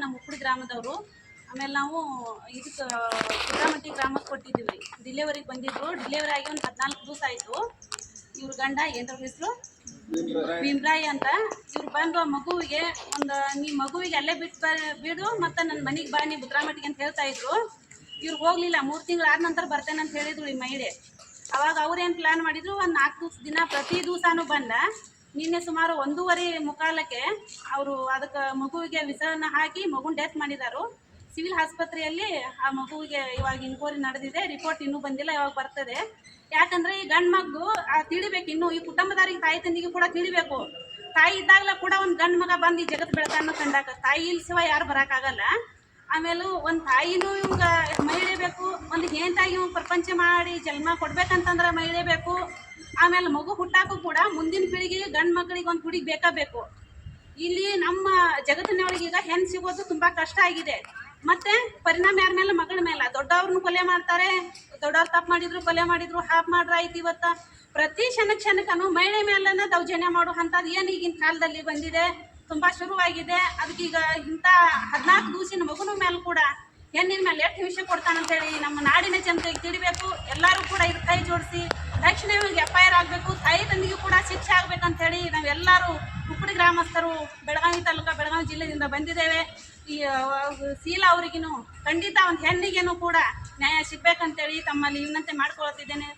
ನಮ್ಮ ಉಪ್ಪಡಿ ಗ್ರಾಮದವರು. ಆಮೇಲೆ ನಾವು ಇದಕ್ಕೆ ಕುದ್ರಾಮಟ್ಟಿ ಗ್ರಾಮಕ್ಕೆ ಕೊಟ್ಟಿದ್ದೀವಿ. ಡಿಲಿವರಿಗೆ ಬಂದಿದ್ರು. ಡಿಲಿವರಿ ಆಗಿ ಒಂದು 14 ದಿವಸ ಆಯಿತು. ಇವ್ರ ಗಂಡ ಏನರ ಹೆಸರು ಭೀಮ್ರಾಯಿ ಅಂತ. ಇವ್ರು ಬಂದು ಆ ಮಗುವಿಗೆ ನೀ ಮಗುವಿಗೆ ಅಲ್ಲೇ ಬಿಡು ಮತ್ತು ನನ್ನ ಮನೆಗೆ ಬಾ ನೀ ಕುದ್ರಾಮಟ್ಟಿಗೆ ಅಂತ ಹೇಳ್ತಾ ಇದ್ರು. ಇವ್ರು ಹೋಗ್ಲಿಲ್ಲ. 3 ತಿಂಗಳು ಆದ ನಂತರ ಬರ್ತೇನೆ ಅಂತ ಹೇಳಿದ್ರು ಈ ಮಹಿಳೆ. ಅವಾಗ ಅವ್ರೇನು ಪ್ಲಾನ್ ಮಾಡಿದ್ರು, ಒಂದು 4 ದಿನ ಪ್ರತಿ ದಿವಸನೂ ಬಂದ. ನಿನ್ನೆ ಸುಮಾರು 1:15 ಅವರು ಅದಕ್ಕೆ ಮಗುವಿಗೆ ವಿಷನ ಹಾಕಿ ಮಗುನ ಡೆತ್ ಮಾಡಿದಾರು. ಸಿವಿಲ್ ಆಸ್ಪತ್ರೆಯಲ್ಲಿ ಆ ಮಗುವಿಗೆ ಇವಾಗ ಇನ್ಕ್ವೈರಿ ನಡೆದಿದೆ. ರಿಪೋರ್ಟ್ ಇನ್ನೂ ಬಂದಿಲ್ಲ, ಇವಾಗ ಬರ್ತದೆ. ಯಾಕಂದ್ರೆ ಈ ಗಂಡು ಮಗು ತಿಳಿಬೇಕು. ಇನ್ನು ಈ ಕುಟುಂಬದವರಿಗೆ, ತಾಯಿ ತಂದಿಗೆ ಕೂಡ ತಿಳಿಬೇಕು. ತಾಯಿ ಇದ್ದಾಗಲ ಕೂಡ ಒಂದು ಗಂಡು ಮಗ ಬಂದು ಈ ಜಗತ್ತು ಬೆಳಕನ್ನು ಕಂಡಾಕ ತಾಯಿ ಇಲ್ಸಿವ ಯಾರು ಬರೋಕ್ಕಾಗಲ್ಲ. ಆಮೇಲೆ ಒಂದು ತಾಯಿನೂ ಇವಾಗ ಮಹಿಳೆ ಬೇಕು. ಒಂದು ಹೆಂಡತಿಯಾಗಿ ಇವಾಗ ಪ್ರಪಂಚ ಮಾಡಿ ಜನ್ಮ ಕೊಡ್ಬೇಕಂತಂದ್ರೆ ಮಹಿಳೆ ಬೇಕು. ಆಮೇಲೆ ಮಗು ಹುಟ್ಟಾಕು ಕೂಡ ಮುಂದಿನ ಪೀಳಿಗೆಗೆ ಗಂಡು ಮಕ್ಕಳಿಗೆ ಒಂದು ಹುಡುಗಿ ಬೇಕಾಗಬೇಕು. ಇಲ್ಲಿ ನಮ್ಮ ಜಗತ್ತಿನೊಳಗೆ ಈಗ ಹೆಣ್ಣು ಸಿಗೋದು ತುಂಬ ಕಷ್ಟ ಆಗಿದೆ. ಮತ್ತೆ ಪರಿಣಾಮ ಯಾರ ಮೇಲೆ? ಮಗಳ ಮೇಲೆ. ದೊಡ್ಡವ್ರನ್ನ ಕೊಲೆ ಮಾಡ್ತಾರೆ. ದೊಡ್ಡವ್ರು ತಪ್ಪು ಮಾಡಿದ್ರು, ಕೊಲೆ ಮಾಡಿದ್ರು, ಹಾಪ್ ಮಾಡ್ರಾಯ್ತು. ಇವತ್ತು ಪ್ರತಿ ಕ್ಷಣಕ್ಕೂ ಮಹಿಳೆ ಮೇಲನ್ನ ದೌರ್ಜನ್ಯ ಮಾಡುವಂಥದ್ದು ಏನು ಈಗಿನ ಕಾಲದಲ್ಲಿ ಬಂದಿದೆ, ತುಂಬ ಶುರುವಾಗಿದೆ. ಅದಕ್ಕೀಗ ಇಂಥ 14 ದಿವಸಿನ ಮಗುನ ಮೇಲೆ ಕೂಡ ಹೆಣ್ಣಿನ ಮೇಲೆ ಎಷ್ಟು ವಿಷಯ ಕೊಡ್ತಾನಂತೇಳಿ ನಮ್ಮ ನಾಡಿನ ಜನತೆಗೆ ತಿಳಿಬೇಕು. ಎಲ್ಲರೂ ಕೂಡ ಇದು ಕೈ ಜೋಡಿಸಿ ತಕ್ಷಣವಾಗಿ FIR ಆಗಬೇಕು. ತಾಯಿ ತಂದಿಗೂ ಕೂಡ ಶಿಕ್ಷೆ ಆಗ್ಬೇಕಂತೇಳಿ ನಾವೆಲ್ಲರೂ ಉಪ್ಪಡಿ ಗ್ರಾಮಸ್ಥರು ಬೆಳಗಾವಿ ತಾಲೂಕು, ಬೆಳಗಾವಿ ಜಿಲ್ಲೆಯಿಂದ ಬಂದಿದ್ದೇವೆ. ಈ ಶೀಲಾ ಅವರಿಗೂ ಖಂಡಿತ ಒಂದು ಹೆಣ್ಣಿಗೇನು ಕೂಡ ನ್ಯಾಯ ಸಿಗ್ಬೇಕಂತೇಳಿ ತಮ್ಮಲ್ಲಿ ವಿನಂತಿ ಮಾಡ್ಕೊಳ್ತಿದ್ದೇನೆ.